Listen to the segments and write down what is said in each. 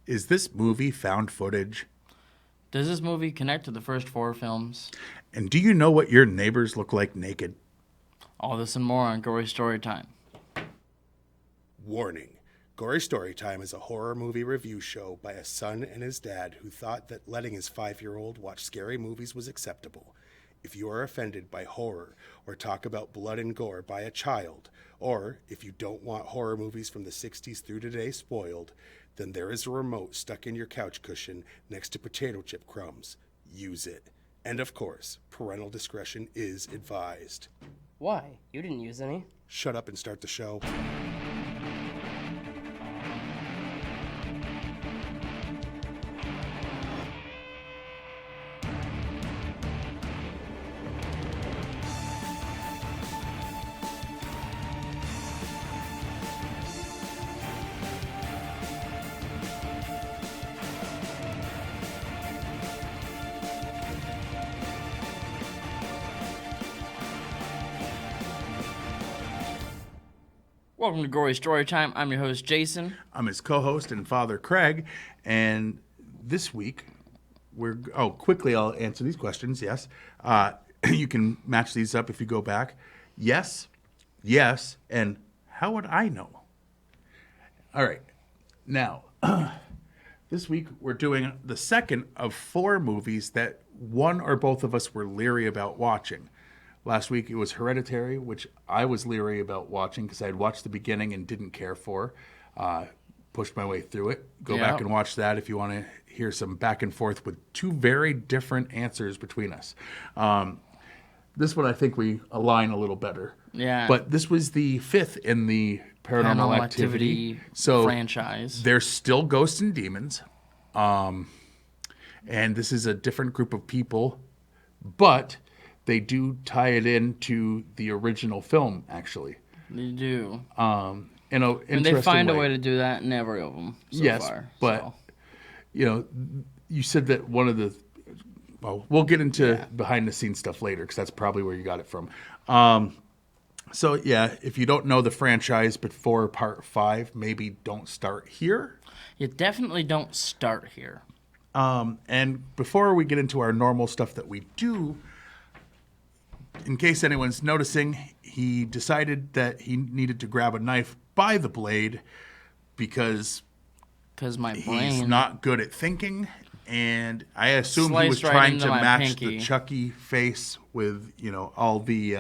Is this movie found footage? Does this movie connect to the first 4 films? And do you know what your neighbors look like naked? All this and more on Gory Storytime. Warning. Gory Storytime is a horror movie review show by a son and his dad who thought that letting his 5-year-old watch scary movies was acceptable. If you are offended by horror or talk about blood and gore by a child, or if you don't want horror movies from the 60s through today spoiled, then there is a remote stuck in your couch cushion next to potato chip crumbs. Use it. And of course, parental discretion is advised. Why? You didn't use any. Shut up and start the show. Welcome to Gory Storytime. I'm your host, Jason. I'm his co-host and father, Craig. And this week, quickly I'll answer these questions, yes. You can match these up if you go back. Yes, and how would I know? All right. Now, this week we're doing the second of 4 movies that one or both of us were leery about watching. Last week it was Hereditary, which I was leery about watching because I had watched the beginning and didn't care for. Pushed my way through it. Go back and watch that if you want to hear some back and forth with 2 very different answers between us. This one I think we align a little better. Yeah. But this was the 5th in the Paranormal Activity franchise. There's still ghosts and demons. And this is a different group of people. But they do tie it into the original film, actually. They do. In an interesting and they find way. a way to do that in every of them so far. But, you said that one of the... Well, we'll get into behind-the-scenes stuff later, because that's probably where you got it from. If you don't know the franchise before Part 5, maybe don't start here. You definitely don't start here. And before we get into our normal stuff that we do... In case anyone's noticing, he decided that he needed to grab a knife by the blade because my he's brain not good at thinking. And I assume he was sliced right trying into to my match pinky. the Chucky face with, all the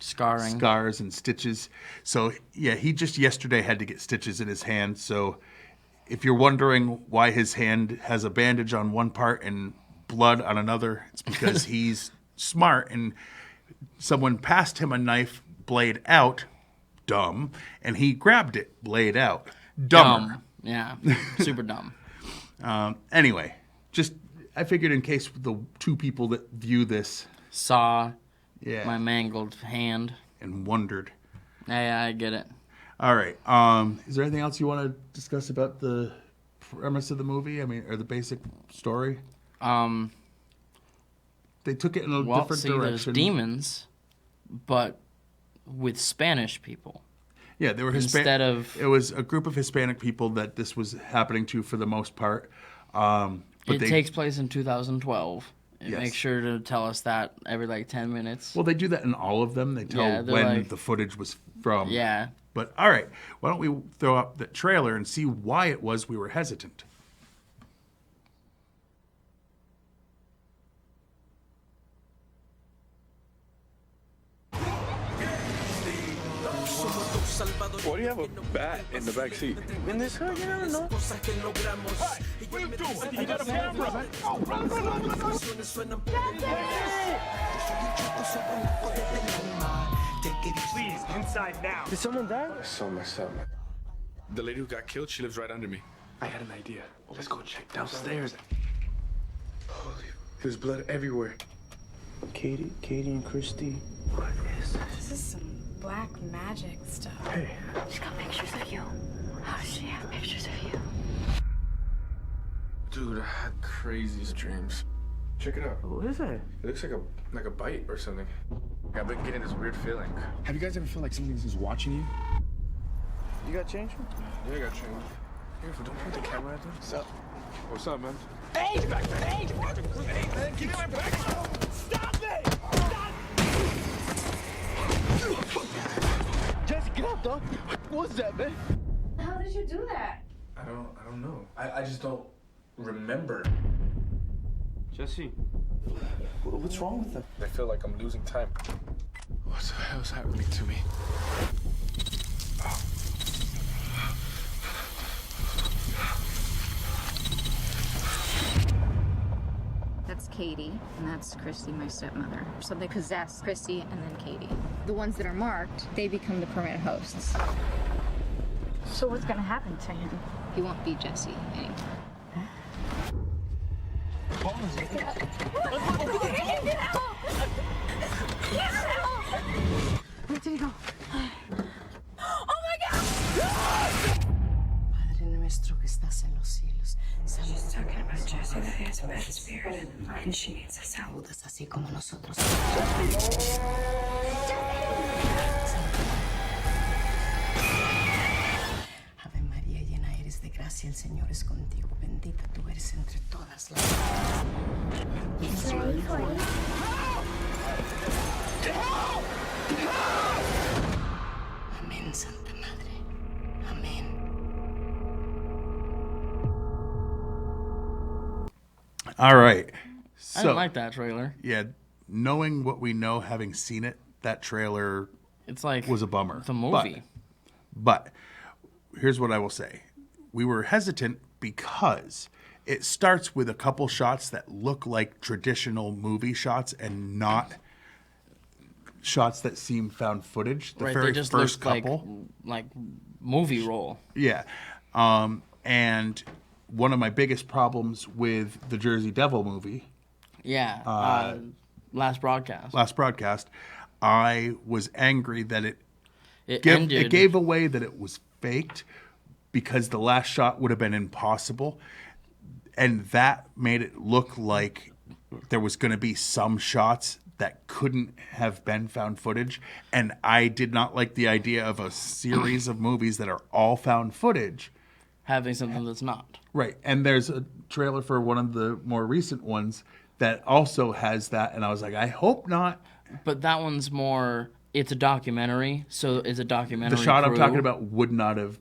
scarring. scars and stitches. So, he just yesterday had to get stitches in his hand. So if you're wondering why his hand has a bandage on one part and blood on another, it's because he's smart and... Someone passed him a knife, blade out, dumb, and he grabbed it, blade out, dumber. Dumb. Yeah, super dumb. Anyway, I figured in case the 2 people that view this Saw my mangled hand. And wondered. Yeah, I get it. All right. Is there anything else you want to discuss about the premise of the movie? I mean, or the basic story? They took it in a different direction. There's demons, but with Spanish people. Yeah, they were Hispanic. It was a group of Hispanic people that this was happening to for the most part. It takes place in 2012. Yes. Make sure to tell us that every 10 minutes. Well, they do that in all of them. They tell when the footage was from. Yeah. But all right, why don't we throw up the trailer and see why it was we were hesitant. Why do you have a bat in the back seat? In this hood, you never know. Hey, what are you doing? You got a camera. Oh, run. Please, inside now. Did someone die? It's so messed up. The lady who got killed, she lives right under me. I had an idea. Let's go check downstairs. Holy, there's blood everywhere. Katie and Christy. What is this? This is some black magic stuff. Hey. She's got pictures of you. How does she have pictures of you? Dude, I had crazy dreams. Check it out. What is that? It looks like a bite or something. I've been getting this weird feeling. Have you guys ever felt like something's just watching you? You got change? Yeah, I got changed. Careful, don't point the camera at them. What's up? What's up, man? Hey, back there! Hey, man, give me my back! Stop it! Stop! Jesse, get up, dog. What was that, man? How did you do that? I don't know. I just don't remember. Jesse, what's wrong with them? I feel like I'm losing time. What the hell's happening to me? That's Katie, and that's Christy, my stepmother. So they possess Christy and then Katie. The ones that are marked, they become the permanent hosts. So what's gonna happen to him? He won't be Jesse anymore. Where did he go? Oh my God! Padre nuestro que estás en los cielos. She's talking about Jessie that has a bad spirit and she needs us out. Saludas así como nosotros. Ave María, llena eres de gracia, el Señor es contigo. Bendita tú eres entre todas las Amén, Santa Madre. Amén. All right. I didn't like that trailer. Yeah, knowing what we know, having seen it, that trailer It's like was a bummer. the movie. But here's what I will say. We were hesitant because it starts with a couple shots that look like traditional movie shots and not shots that seem found footage. The right, very they just first look couple. like movie roll. Yeah. And one of my biggest problems with the Jersey Devil movie, Yeah. Last broadcast. I was angry that it ended. it gave away that it was faked because the last shot would have been impossible. And that made it look like there was going to be some shots that couldn't have been found footage. And I did not like the idea of a series of movies that are all found footage. having something that's not. Right. And there's a trailer for one of the more recent ones that also has that. And I was like, I hope not. But that one's more, it's a documentary. So it's a documentary. The shot I'm crew. talking about would not have.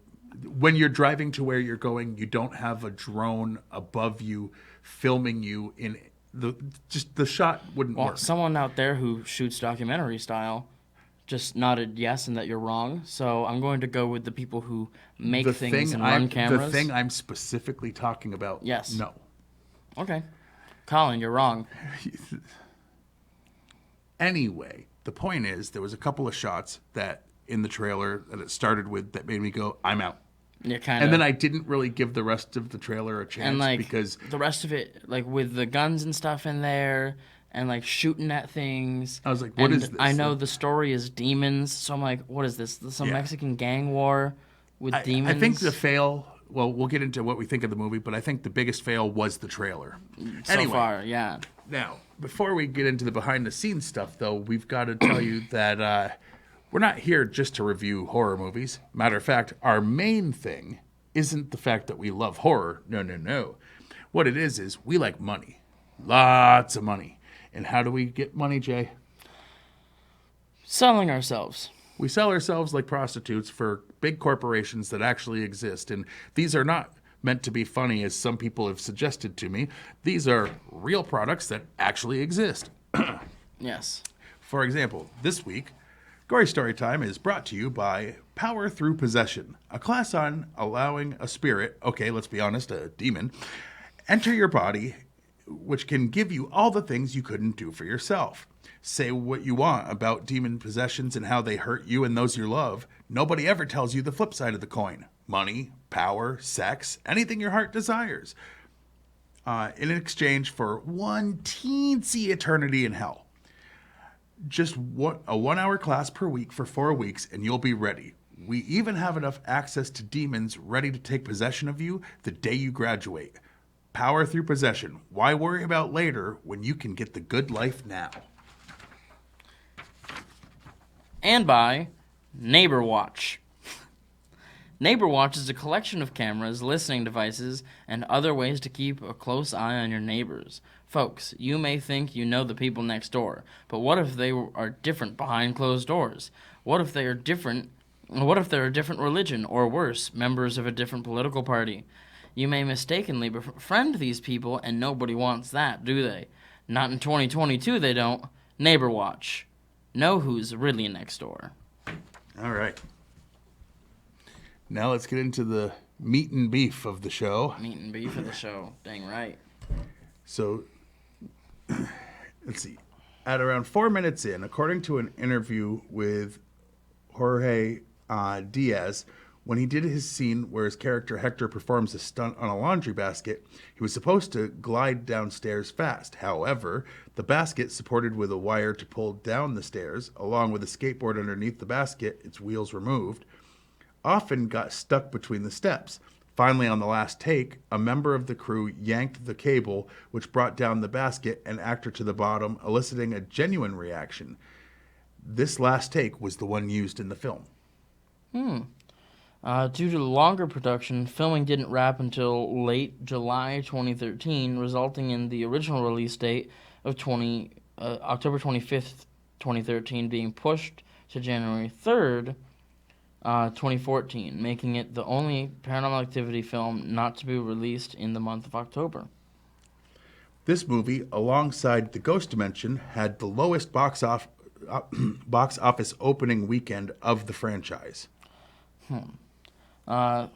When you're driving to where you're going, you don't have a drone above you filming you in the shot wouldn't Well, work. someone out there who shoots documentary style just nodded yes and that you're wrong. So I'm going to go with the people who make things and run cameras. The thing I'm specifically talking about, Yes. no. Okay. Colin, you're wrong. Anyway, the point is there was a couple of shots that in the trailer that it started with that made me go, I'm out. Yeah, kind of. And then I didn't really give the rest of the trailer a chance and like because the rest of it, like with the guns and stuff in there, and like shooting at things. I was like, "What and is this?" I know the story is demons, so I'm like, what is this? Some Yeah. Mexican gang war with demons? I think the fail. Well, we'll get into what we think of the movie, but I think the biggest fail was the trailer. so Anyway, far, yeah. Now, before we get into the behind-the-scenes stuff, though, we've got to tell you that we're not here just to review horror movies. Matter of fact, our main thing isn't the fact that we love horror. No. What it is we like money. Lots of money. And how do we get money, Jay? Selling ourselves. We sell ourselves like prostitutes for big corporations that actually exist. And these are not meant to be funny, as some people have suggested to me. These are real products that actually exist. Yes. For example, this week, Gory Story Time is brought to you by Power Through Possession, a class on allowing a spirit, okay, let's be honest, a demon, enter your body, which can give you all the things you couldn't do for yourself. Say what you want about demon possessions and how they hurt you and those you love. Nobody ever tells you the flip side of the coin. Money, power, sex, anything your heart desires. In exchange for one teensy eternity in hell. Just a 1 hour class per week for 4 weeks and you'll be ready. We even have enough access to demons ready to take possession of you the day you graduate. Power through possession. Why worry about later when you can get the good life now? And by Neighbor Watch. Neighbor Watch is a collection of cameras, listening devices, and other ways to keep a close eye on your neighbors. Folks, you may think you know the people next door, but what if they are different behind closed doors? What if they are different? What if they're a different religion, or worse, members of a different political party? You may mistakenly befriend these people, and nobody wants that, do they? Not in 2022, they don't. Neighbor Watch. Know who's really next door. All right. Now let's get into the meat and beef of the show. Meat and beef of the show. Dang right. So, let's see. At around 4 minutes in, according to an interview with Jorge Diaz, when he did his scene where his character Hector performs a stunt on a laundry basket, he was supposed to glide downstairs fast. However, the basket, supported with a wire to pull down the stairs, along with a skateboard underneath the basket, its wheels removed, often got stuck between the steps. Finally, on the last take, a member of the crew yanked the cable, which brought down the basket and actor to the bottom, eliciting a genuine reaction. This last take was the one used in the film. Due to the longer production, filming didn't wrap until late July 2013, resulting in the original release date of October 25th, 2013 being pushed to January 3rd, 2014, making it the only Paranormal Activity film not to be released in the month of October. This movie, alongside The Ghost Dimension, had the lowest box office opening weekend of the franchise.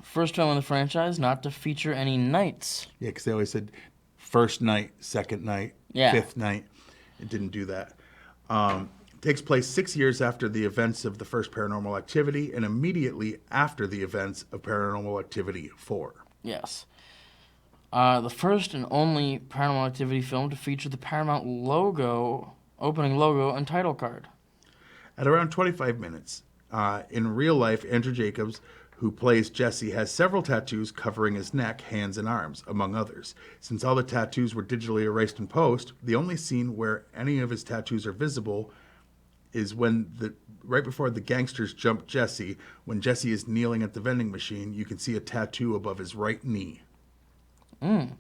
First film in the franchise not to feature any nights. Yeah, because they always said first night, second night, fifth night. It didn't do that. Takes place 6 years after the events of the first Paranormal Activity and immediately after the events of Paranormal Activity 4. Yes. The first and only Paranormal Activity film to feature the Paramount opening logo and title card. At around 25 minutes, in real life, Andrew Jacobs, who plays Jesse, has several tattoos covering his neck, hands, and arms, among others. Since all the tattoos were digitally erased in post, the only scene where any of his tattoos are visible is right before the gangsters jump Jesse. When Jesse is kneeling at the vending machine, you can see a tattoo above his right knee. There's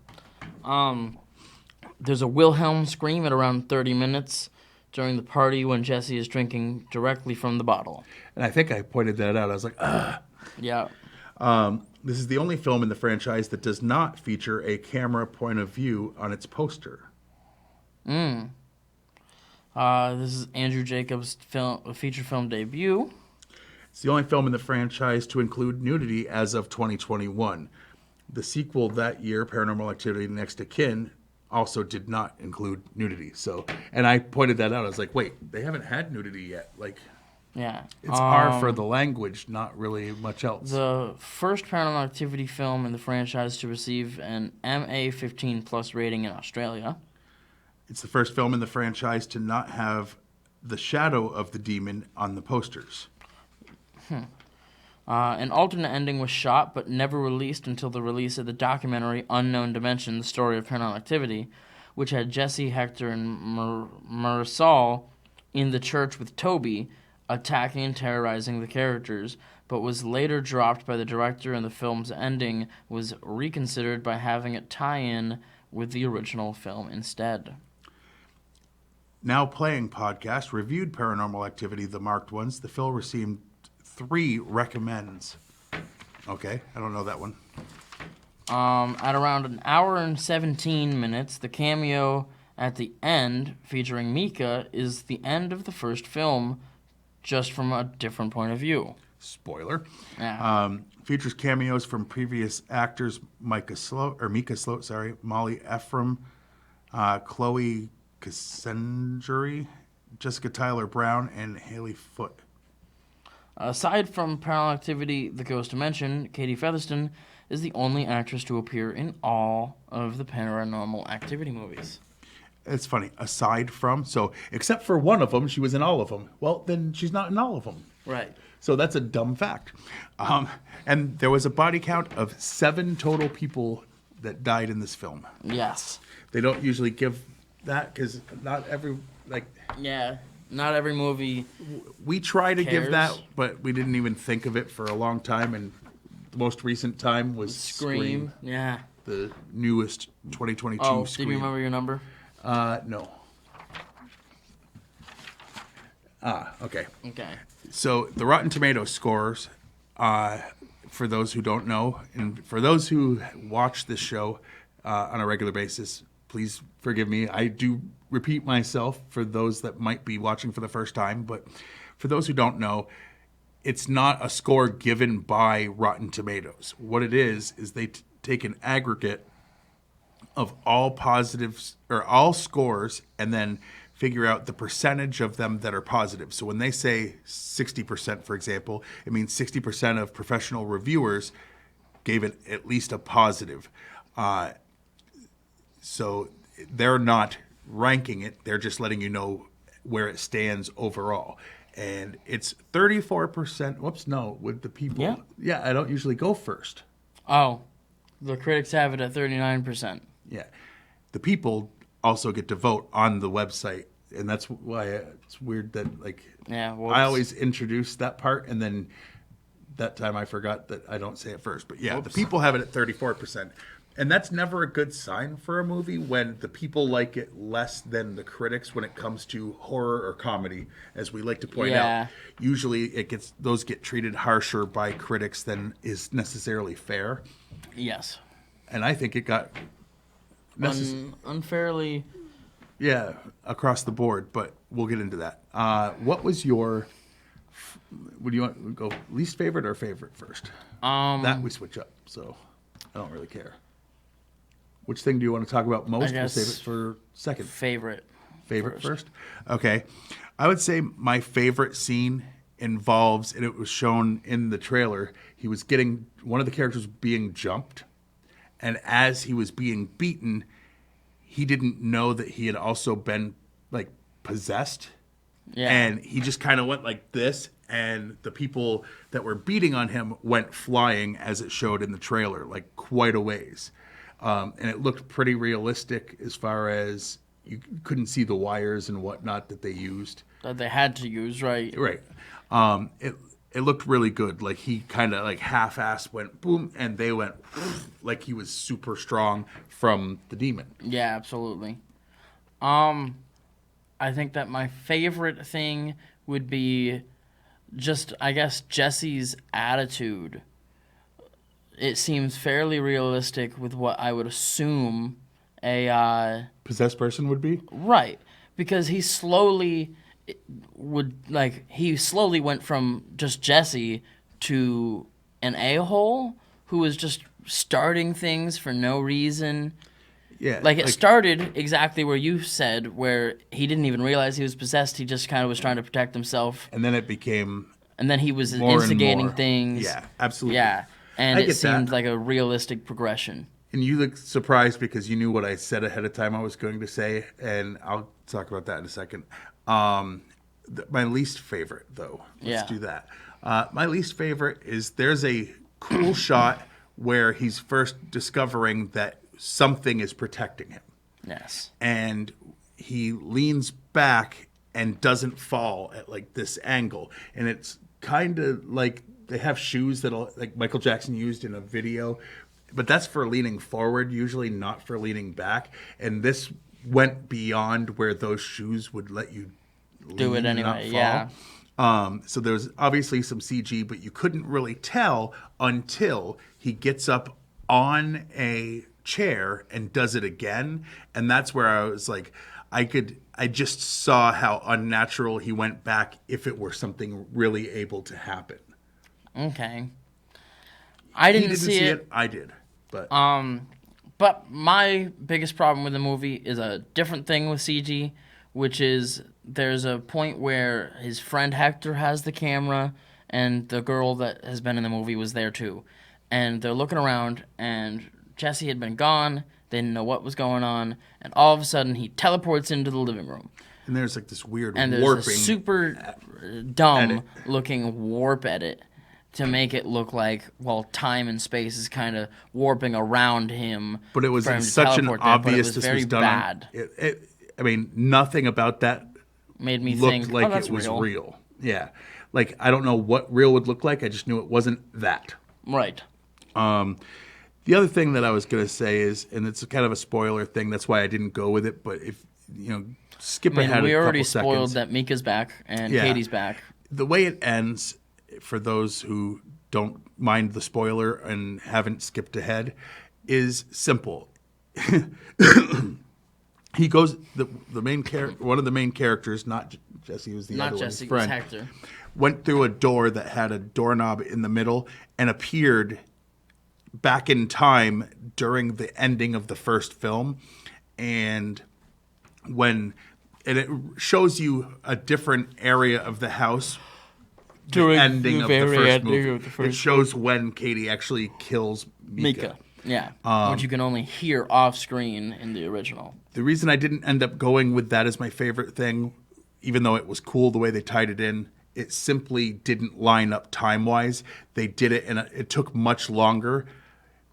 a Wilhelm scream at around 30 minutes during the party when Jesse is drinking directly from the bottle. And I think I pointed that out. I was like, ah. Yeah. This is the only film in the franchise that does not feature a camera point of view on its poster. This is Andrew Jacobs' feature film debut. It's the only film in the franchise to include nudity as of 2021. The sequel that year, Paranormal Activity Next of Kin, also did not include nudity. And I pointed that out. I was like, wait, they haven't had nudity yet. Yeah. It's R for the language, not really much else. The first Paranormal Activity film in the franchise to receive an MA15+ rating in Australia. It's the first film in the franchise to not have the shadow of the demon on the posters. An alternate ending was shot but never released until the release of the documentary Unknown Dimension, The Story of Paranormal Activity, which had Jesse, Hector, and Marisol in the church with Toby, attacking and terrorizing the characters, but was later dropped by the director, and the film's ending was reconsidered by having it tie in with the original film instead. Now Playing Podcast reviewed Paranormal Activity, the marked ones. The film received 3 recommends. Okay, I don't know that one. At around an hour and 17 minutes, the cameo at the end, featuring Mika, is the end of the first film, just from a different point of view. Spoiler. Yeah. Features cameos from previous actors Mika Sloat, Molly Ephraim, Chloe Cassandri, Jessica Tyler Brown, and Haley Foote. Aside from Paranormal Activity, The Ghost Dimension, Katie Featherston is the only actress to appear in all of the Paranormal Activity movies. It's funny. Aside from, except for one of them, she was in all of them. Well, then she's not in all of them. Right. So that's a dumb fact. And there was a body count of 7 total people that died in this film. Yes. They don't usually give that because not every, Yeah, not every movie we try to cares. give that, but we didn't even think of it for a long time, and the most recent time was Scream. Yeah. The newest 2022 Oh, Scream. do you remember your number? No. Okay. Okay. So the Rotten Tomatoes scores, for those who don't know, and for those who watch this show on a regular basis, please forgive me. I do repeat myself for those that might be watching for the first time, but for those who don't know, it's not a score given by Rotten Tomatoes. What it is they take an aggregate of all positives or all scores and then figure out the percentage of them that are positive. So when they say 60%, for example, it means 60% of professional reviewers gave it at least a positive. So they're not ranking it. They're just letting you know where it stands overall. And it's 34%. Whoops, no, with the people. Yeah. Yeah, I don't usually go first. Oh, the critics have it at 39%. Yeah. The people also get to vote on the website. And that's why it's weird that, like, I always introduce that part, and then that time I forgot that I don't say it first. But yeah, the people have it at 34%. And that's never a good sign for a movie when the people like it less than the critics when it comes to horror or comedy, as we like to point out. Usually those get treated harsher by critics than is necessarily fair. Yes. And I think it got unfairly. Yeah, across the board, but we'll get into that. What was your? Would you want to go least favorite or favorite first? That we switch up, so I don't really care. Which thing do you want to talk about most? We'll save it for second. Favorite first? Okay. I would say my favorite scene involves, and it was shown in the trailer, one of the characters was being jumped, and as he was being beaten, he didn't know that he had also been, like, possessed. Yeah. And he just kind of went like this, and the people that were beating on him went flying, as it showed in the trailer, like quite a ways. And it looked pretty realistic as far as you couldn't see the wires and whatnot that they used. That they had to use, right? Right. It looked really good. Like, he kind of, like, half-assed went boom, and they went like he was super strong from the demon. Yeah, absolutely. I think that my favorite thing would be just, I guess, Jesse's attitude. It seems fairly realistic with what I would assume a possessed person would be. Right, because he slowly went from just Jesse to an a-hole who was just starting things for no reason. Yeah, like it started exactly where you said, where he didn't even realize he was possessed. He just kind of was trying to protect himself. And then it became. And then he was instigating things. Yeah, absolutely. Yeah. And it seemed like a realistic progression. And you look surprised because you knew what I said ahead of time I was going to say, and I'll talk about that in a second. My least favorite, though. Let's do that. My least favorite is there's a cool shot where he's first discovering that something is protecting him. Yes. And he leans back and doesn't fall at, like, this angle. And it's kind of like they have shoes that'll, like Michael Jackson used in a video, but that's for leaning forward, usually not for leaning back. And this went beyond where those shoes would let you do it anyway. Yeah. So there's obviously some CG, but you couldn't really tell until he gets up on a chair and does it again. And that's where I was like, I just saw how unnatural he went back if it were something really able to happen. Okay. I didn't see it. I did. But my biggest problem with the movie is a different thing with CG, which is there's a point where his friend Hector has the camera, and the girl that has been in the movie was there too. And they're looking around, and Jesse had been gone. They didn't know what was going on. And all of a sudden, he teleports into the living room. And there's like this weird and warping. There's a super dumb-looking warp edit to make it look like, well, time and space is kind of warping around him. But it was such an obvious this was done. Bad. I mean, nothing about that made me looked think, like it was real. Yeah. Like, I don't know what real would look like. I just knew it wasn't that. Right. The other thing that I was going to say is, and it's kind of a spoiler thing, that's why I didn't go with it, but if, skip ahead we a already couple spoiled seconds. that Mika's back and Yeah. Katie's back. The way it ends, for those who don't mind the spoiler and haven't skipped ahead, is simple. He goes, one of the main characters, not Jesse, was the Not other Jesse, one's friend, it was Hector. went through a door that had a doorknob in the middle and appeared back in time during the ending of the first film. And it shows you a different area of the house During the ending the of the very first ending movie. of the first It shows when Katie actually kills Mika. Yeah, which you can only hear off screen in the original. The reason I didn't end up going with that as my favorite thing, even though it was cool the way they tied it in, it simply didn't line up time-wise. They did it, and it took much longer,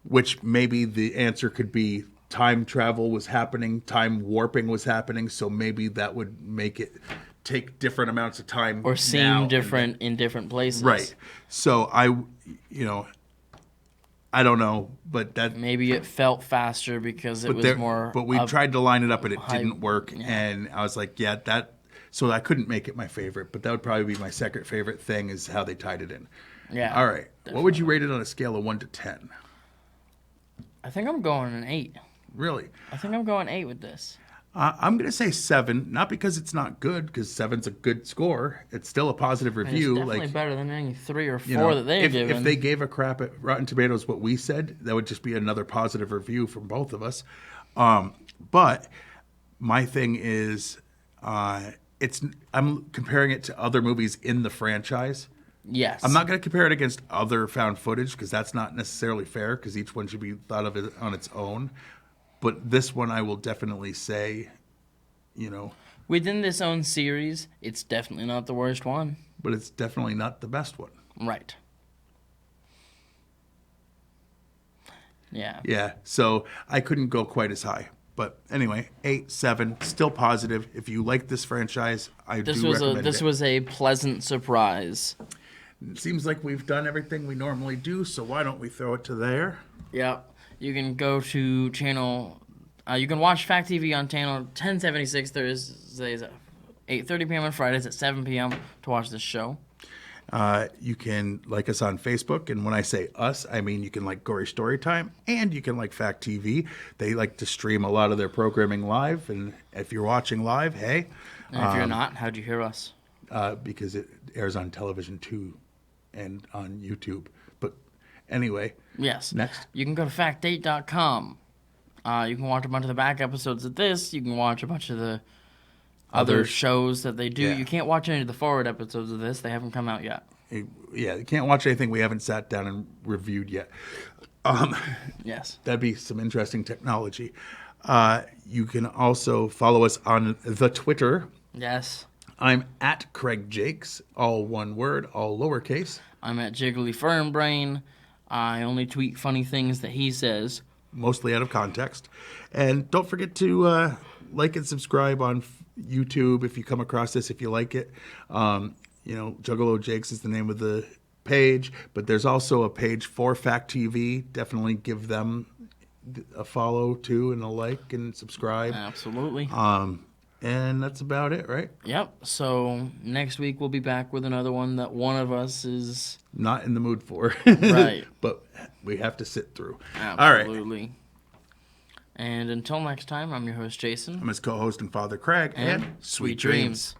which maybe the answer could be time travel was happening, time warping was happening, so maybe that would make it take different amounts of time. Or seem different in different places. Right. So I don't know, but that maybe it felt faster because it was more. But we tried to line it up and it didn't work, yeah. and I was like, yeah, that. So I couldn't make it my favorite, but that would probably be my second favorite thing is how they tied it in. Yeah. All right. Definitely. What would you rate it on a scale of 1 to 10? I think I'm going an 8. Really? I think I'm going 8 with this. I'm going to say 7, not because it's not good, because 7's a good score. It's still a positive review. It's definitely better than any 3 or 4 you know, that they've given. If they gave a crap at Rotten Tomatoes what we said, that would just be another positive review from both of us. But my thing is, I'm comparing it to other movies in the franchise. Yes. I'm not going to compare it against other found footage because that's not necessarily fair because each one should be thought of on its own. But this one I will definitely say, within this own series, it's definitely not the worst one. But it's definitely not the best one. Right. Yeah. Yeah, so I couldn't go quite as high. But anyway, 8, 7, still positive. If you like this franchise, I do recommend it. This was a pleasant surprise. It seems like we've done everything we normally do, so why don't we throw it to there? Yep. You can go to channel... you can watch Fact TV on channel 1076 Thursdays at 8:30 p.m. and Fridays at 7 p.m. to watch this show. You can like us on Facebook, and when I say us, I mean you can like Gory Storytime, and you can like Fact TV. They like to stream a lot of their programming live, and if you're watching live, hey. And if you're not, how'd you hear us? Because it airs on television too, and on YouTube. But anyway. Yes. Next. You can go to factdate.com. You can watch a bunch of the back episodes of this. You can watch a bunch of the other shows that they do. Yeah. You can't watch any of the forward episodes of this. They haven't come out yet. Yeah, you can't watch anything we haven't sat down and reviewed yet. Yes. That'd be some interesting technology. You can also follow us on the Twitter. Yes. I'm at Craig Jakes, all one word, all lowercase. I'm at Jiggly Fernbrain. I only tweet funny things that he says. Mostly out of context. And don't forget to like and subscribe on YouTube if you come across this, if you like it. Juggalo Jakes is the name of the page, but there's also a page for Fact TV. Definitely give them a follow too and a like and subscribe. Absolutely. And that's about it, right? Yep. So next week we'll be back with another one that one of us is not in the mood for. Right. But we have to sit through. Absolutely. All right. And until next time, I'm your host, Jason. I'm his co-host and father, Craig. And sweet dreams.